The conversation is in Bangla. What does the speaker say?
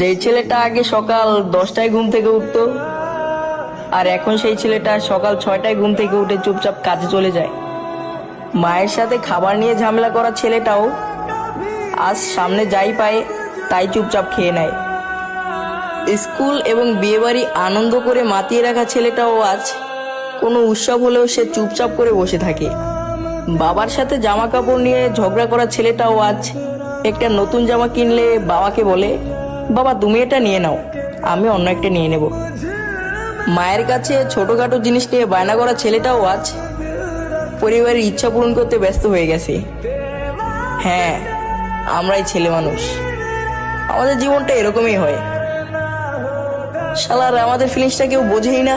যেই ছেলেটা আগে সকাল 10টায় ঘুম থেকে উঠতো, আর এখন সেই ছেলেটা সকাল 6টায় ঘুম থেকে উঠে চুপচাপ কাজে চলে যায়। মায়ের সাথে খাবার নিয়ে ঝামেলা করা ছেলেটাও আজ সামনে যাই পায় তাই চুপচাপ খেয়ে নেয়। স্কুল এবং বিয়েবাড়ি আনন্দ করে মাতিয়ে রাখা ছেলেটাও আজ কোনো উৎসব হলেও সে চুপচাপ করে বসে থাকে। বাবার সাথে জামা কাপড় নিয়ে ঝগড়া করা ছেলেটাও আজ একটা নতুন জামা কিনলে বাবাকে বলে, বাবা তুমি এটা নিয়ে নাও, আমি অন্য একটা নিয়ে নেব। মায়ের কাছে ছোটখাটো জিনিস নিয়ে বায়না করা ছেলেটাও আজ পরিবারের ইচ্ছা পূরণ করতে ব্যস্ত হয়ে গেছে। হ্যাঁ, আমরাই ছেলে মানুষ, আমাদের জীবনটা এরকমই হয়। শালার আমাদের ফিলিংসটা কেউ বোঝেই না।